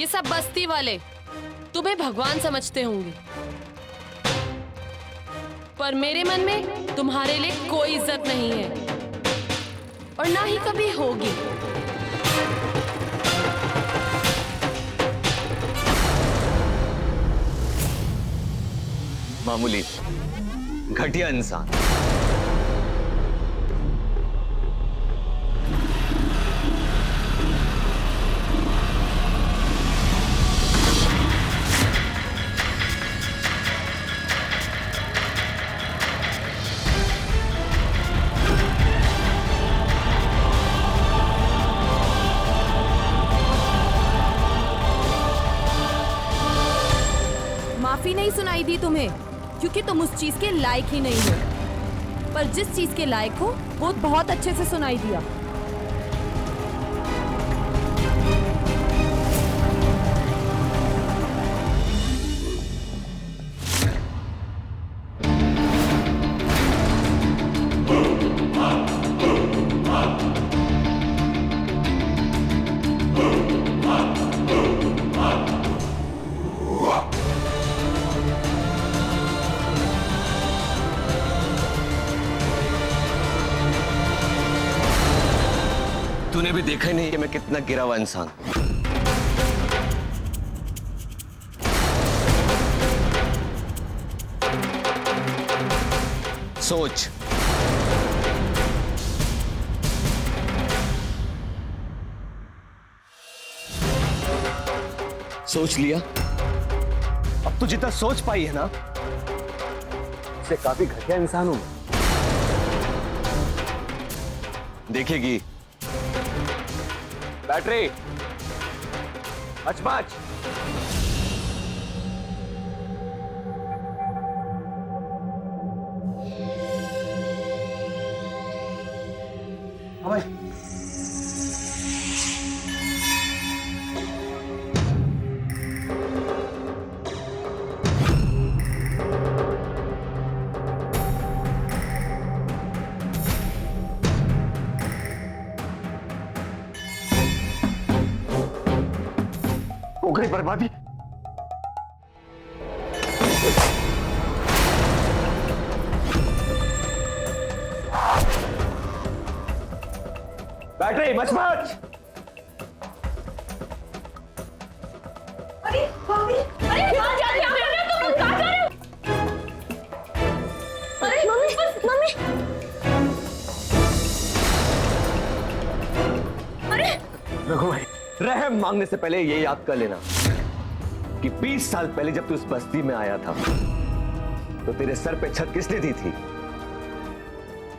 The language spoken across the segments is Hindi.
ये सब बस्ती वाले तुम्हें भगवान समझते होंगे, पर मेरे मन में तुम्हारे लिए कोई इज्जत नहीं है और ना ही कभी होगी। मामूली घटिया इंसान। माफी नहीं सुनाई दी तुम्हें क्योंकि तुम उस चीज के लायक ही नहीं हो, पर जिस चीज के लायक हो वो बहुत अच्छे से सुनाई दिया। तूने भी देखा ही नहीं कि मैं कितना गिरा हुआ इंसान। सोच, सोच लिया? अब तू जितना सोच पाई है ना, उससे काफी घटिया इंसान हूं मैं। देखेगी बैटरी मच भाई। हो गई बर्बादी। बैटरी मच अरे भाभी, अरे कहाँ जा रहे हो? तुम कहाँ जा रहे हो? अरे मम्मी, अरे रघु भाई, रहम मांगने से पहले ये याद कर लेना कि 20 साल पहले जब तू इस बस्ती में आया था तो तेरे सर पे छत किसने दी थी?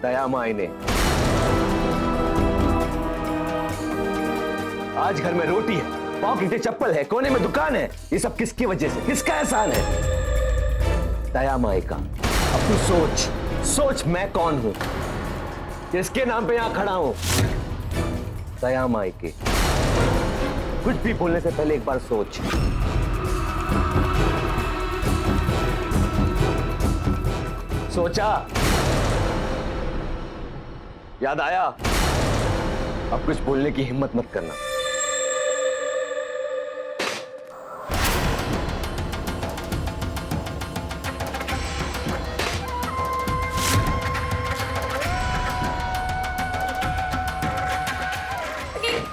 दया माई ने। आज घर में रोटी है, पाँव के नीचे चप्पल है, कोने में दुकान है। ये सब किसकी वजह से, किसका एहसान है? दया माई का। अब तू सोच मैं कौन हूं, किसके नाम पे यहां खड़ा हूं? दया माई के। कुछ भी बोलने से पहले एक बार सोच। सोचा? याद आया? अब कुछ बोलने की हिम्मत मत करना।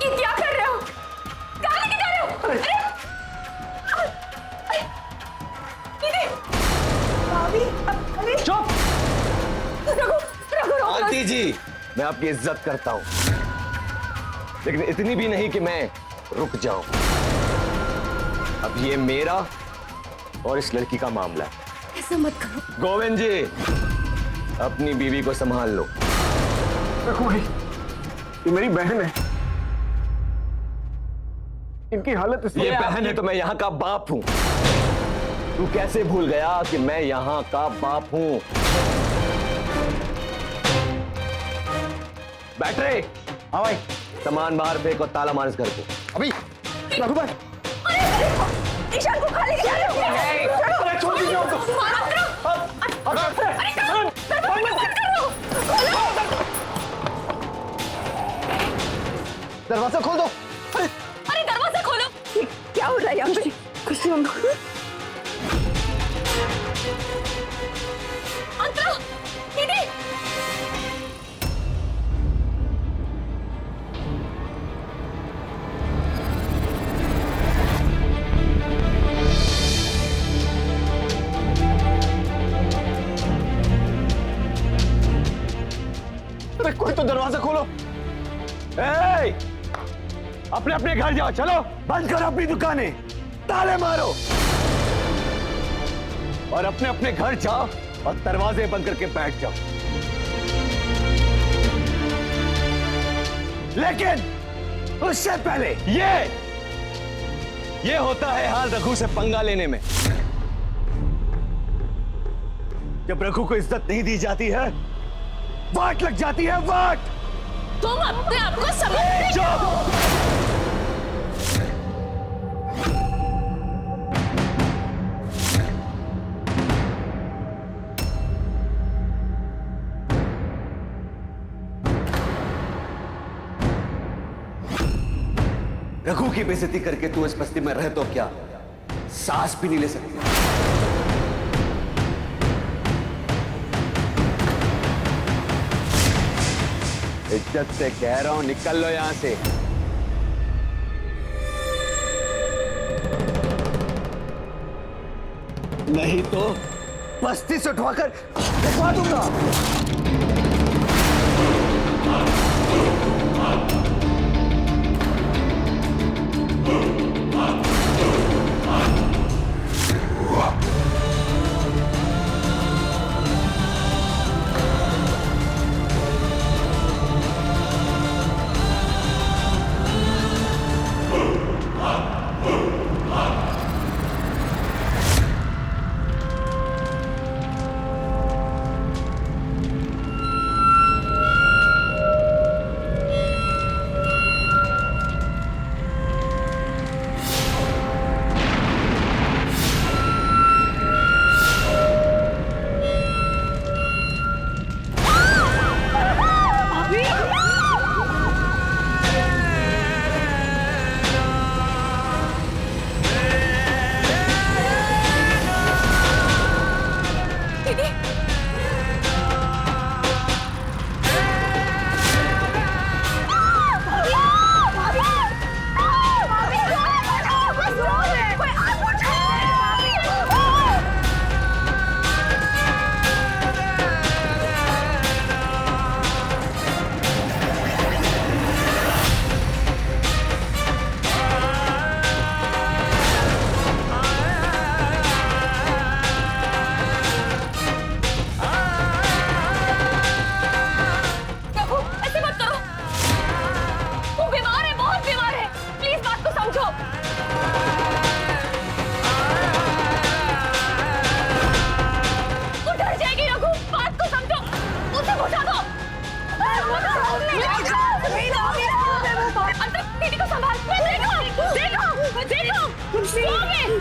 ये क्या कर रहे हो? कहाँ लेके जा रहे हो? अरे भाभी, अरे चुप! रघु, आंटी जी, मैं आपकी इज्जत करता हूं, लेकिन इतनी भी नहीं कि मैं रुक जाऊं। अब ये मेरा और इस लड़की का मामला है। ऐसा मत करो। गोविंद जी, अपनी बीवी को संभाल लो। रघु भाई, ये मेरी बहन है, इनकी हालत इसलिए ये बहन है तो मैं यहाँ का बाप हूं। तू कैसे भूल गया कि मैं यहाँ का बाप हूं? बैठ रहे? हाँ भाई। सामान बाहर फेंको, ताला मार इस घर को। अभी रघु भाई, ईशान को खा लेके जा रहे हो? अरे छोड़ दीजिए उसको। दरवाजा खोल दो। अरे दरवाजा खोलो। क्या हो रहा अंतरा, दीदी। अरे कोई तो दरवाजा खोलो। ए! अपने अपने घर जाओ, चलो बंद करो अपनी दुकानें, ताले मारो और अपने अपने घर जाओ और दरवाजे बंद करके बैठ जाओ। लेकिन उससे पहले ये होता है हाल रघु से पंगा लेने में। जब रघु को इज्जत नहीं दी जाती है, वाट लग जाती है, वाट। तुम अपने आप को समझ रघु की बेइज्जती करके तू इस बस्ती में रह तो क्या, सांस भी नहीं ले सकती। इज्जत से कह रहा हूं, निकल लो यहां से। नहीं तो बस्ती से उठवाकर दिखवा दूंगा।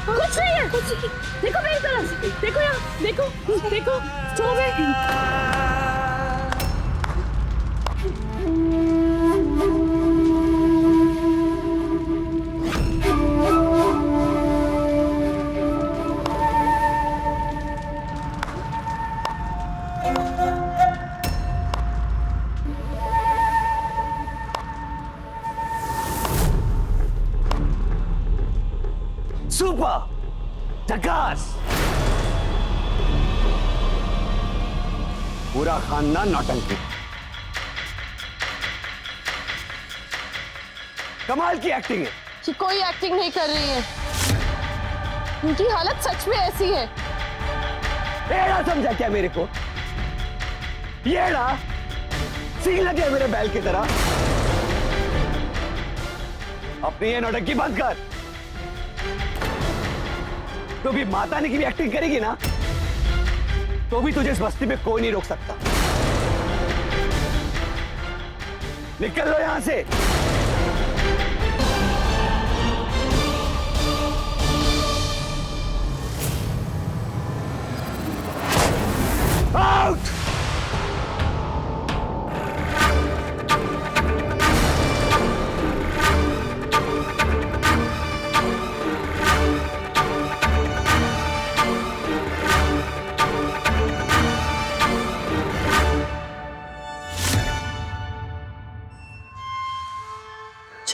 कुछ नहीं है, कुछ नहीं। देखो मेरी तरफ, देखो यहाँ, देखो देखो सो गए। सुपर झकास। पूरा खानदान नौटंकी। कमाल की एक्टिंग है। कि कोई एक्टिंग नहीं कर रही है, उनकी हालत सच में ऐसी है। एड़ा समझा क्या मेरे को? येड़ा सीन लगे मेरे बैल की तरह। अपनी ये नौटंकी बंद कर। तो भी माता ने की भी एक्टिंग करेगी ना, तो भी तुझे इस बस्ती में कोई नहीं रोक सकता। निकल लो यहां से। आउट।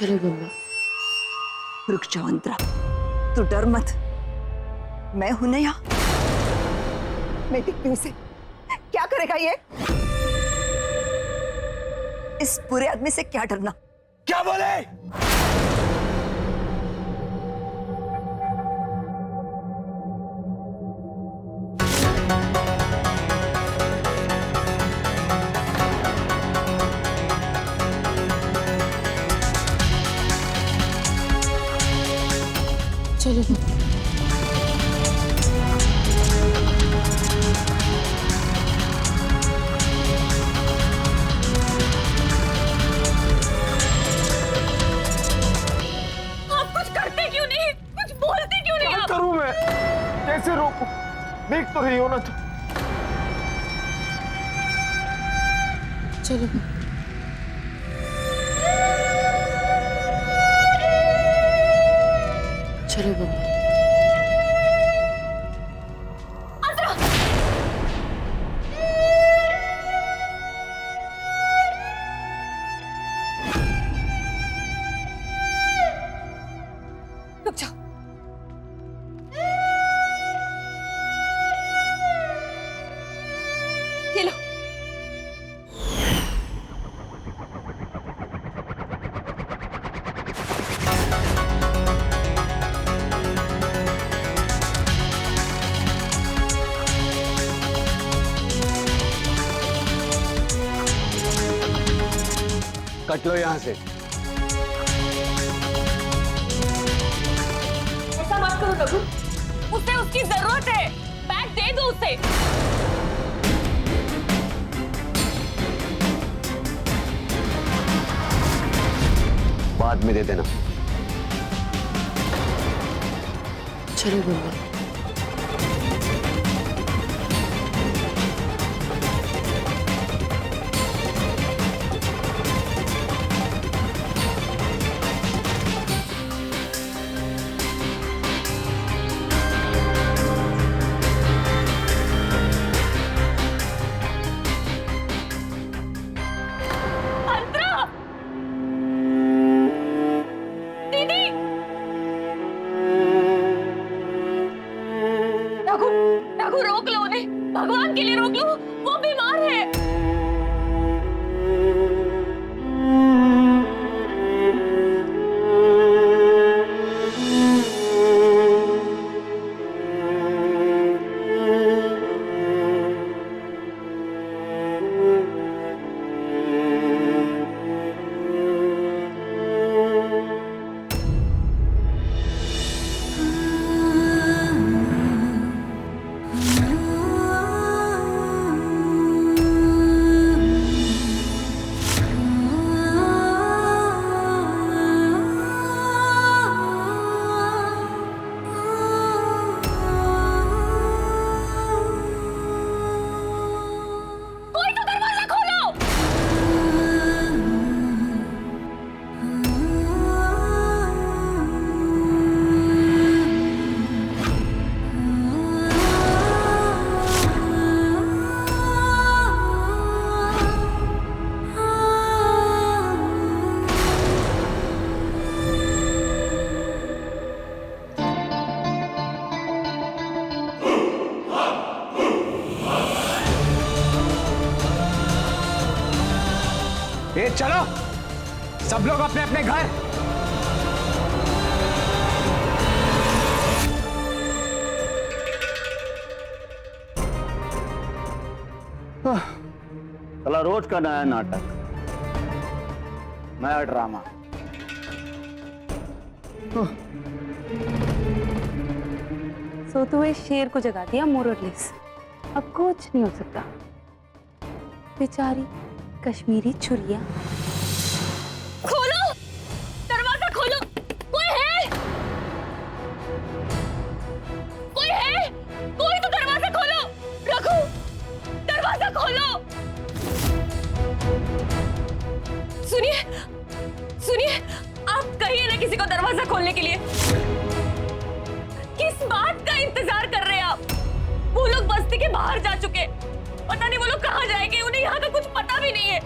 चलो मम्मा। रुक जाओ अंतरा, तू डर मत, मैं हूं ना यहाँ। मैं देखती हूँ इसे क्या करेगा ये। इस बुरे आदमी से क्या डरना। क्या बोले? चलो मम्मा। क्या करूं मैं? कैसे रोकूं? देख तो रही हो ना तुम। चलो मम्मा। चलो मम्मा। रुक जाओ। ये लो। कट लो यहां से। ऐसा मत करो रघु, उसे उसकी जरूरत है, बैग दे दो उसे। बाद में दे देना। चलो मम्मा। रघु रोक लो उन्हें, भगवान के लिए रोक लो, वो बीमार है। ये चलो सब लोग अपने अपने घर। चला रोज का नया नाटक, नया ड्रामा। सोते हुए शेर को जगा दिया मोरलेस। अब कुछ नहीं हो सकता। बेचारी कश्मीरी छुरिया। खोलो, दरवाजा खोलो। कोई है? कोई है? कोई तो दरवाजा खोलो। रघु, दरवाजा खोलो। सुनिए, सुनिए, आप कहिए ना किसी को दरवाजा खोलने के लिए। किस बात का इंतजार कर रहे हैं आप? वो लोग बस्ती के बाहर जा चुके, पता नहीं वो लोग कहाँ जाएंगे, उन्हें यहाँ का कुछ पता भी नहीं है।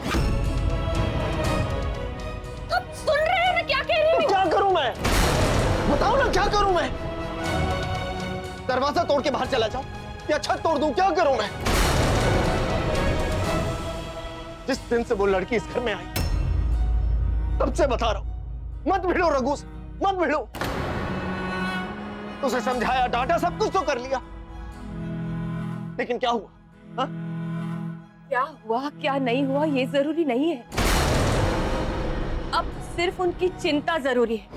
आप सुन रहे हैं ना क्या कह रही तो क्या करूं मैं? बताओ ना क्या करूं मैं? दरवाजा तोड़ के बाहर चला जाऊं या छत तोड़ दूं? क्या करूं मैं? जिस दिन से वो लड़की इस घर में आई तब से बता रहा हूं, मत भिड़ो रघु से, मत भिड़ो। उसे समझाया, डांटा, सब कुछ तो कर लिया, लेकिन क्या हुआ? हा? क्या हुआ क्या नहीं हुआ ये जरूरी नहीं है, अब सिर्फ उनकी चिंता जरूरी है।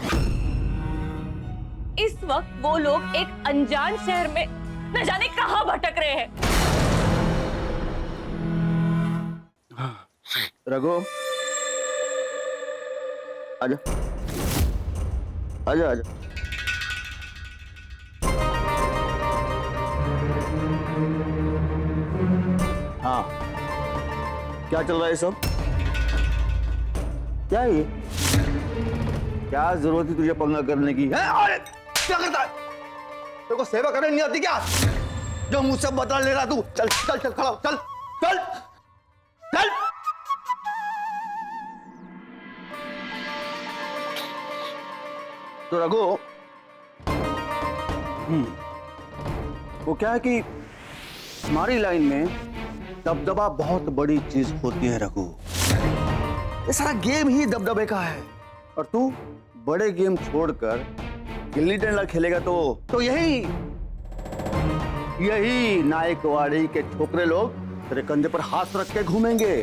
इस वक्त वो लोग एक अनजान शहर में न जाने कहां भटक रहे हैं। रघु, आजा आजा आजा। हाँ, क्या चल रहा है सब? क्या है ये? क्या जरूरत थी तुझे पंगा करने की? है? अरे क्या करता है? तेरे को सेवा करने नहीं आती क्या? जो मुझसे बदला ले रहा तू? चल चल चल, खड़ा हो, चल चल चल। तो रघु, वो क्या है कि हमारी लाइन में दबदबा बहुत बड़ी चीज होती है रघु। ये सारा गेम ही दबदबे का है, और तू बड़े गेम छोड़कर गिल्ली डंडा खेलेगा तो यही नायकवाड़ी के छोकरे लोग तेरे कंधे पर हाथ रख के घूमेंगे।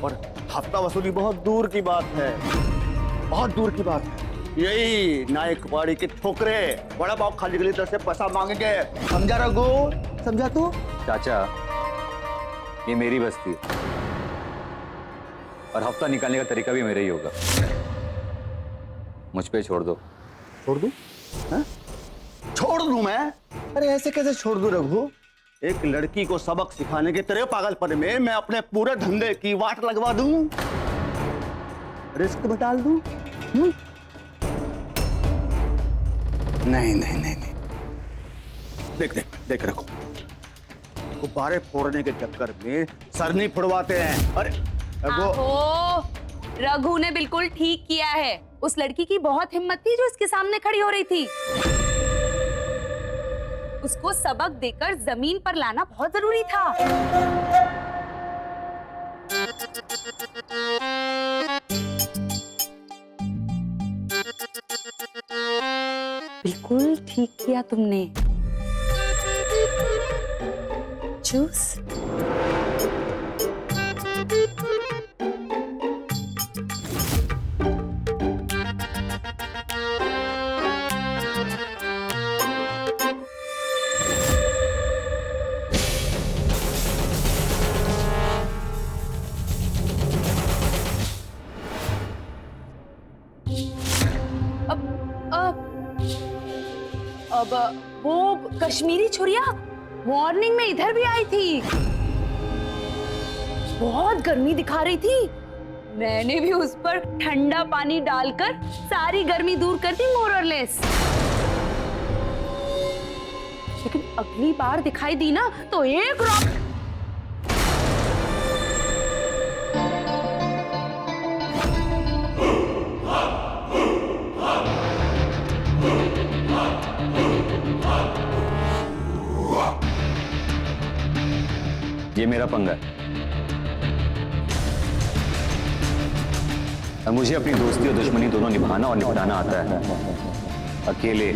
और हफ्ता वसूली बहुत दूर की बात है, बहुत दूर की बात है। यही नायकवाड़ी के छोकरे बड़ा पाव खाली गली तरह से पैसा मांगेंगे। समझा रघु? समझा तू? चाचा, ये मेरी बस्ती है और हफ्ता निकालने का तरीका भी मेरा ही होगा। मुझ पे छोड़ दो। छोड़ दूं? हाँ? छोड़ दूं मैं? अरे ऐसे कैसे छोड़ दूं रघु? एक लड़की को सबक सिखाने के तेरे पागलपन में मैं अपने पूरे धंधे की वाट लगवा दूं, रिस्क में डाल दूं? नहीं नहीं नहीं नहीं, देख देख देख रघु, गुब्बारे फोड़ने के चक्कर में सर नहीं फुड़वाते हैं। अरे रघु, ओह, रघु ने बिल्कुल ठीक किया है। उस लड़की की बहुत हिम्मत थी जो इसके सामने खड़ी हो रही थी। उसको सबक देकर जमीन पर लाना बहुत जरूरी था। बिल्कुल ठीक किया तुमने। चूस। अब वो कश्मीरी छुरिया मॉर्निंग में इधर भी आई थी, बहुत गर्मी दिखा रही थी। मैंने भी उस पर ठंडा पानी डालकर सारी गर्मी दूर कर दी, मोर और लेस। लेकिन अगली बार दिखाई दी ना तो एक रॉक। ये मेरा पंगा है और मुझे अपनी दोस्ती और दुश्मनी दोनों निभाना और निपटाना आता है। अकेले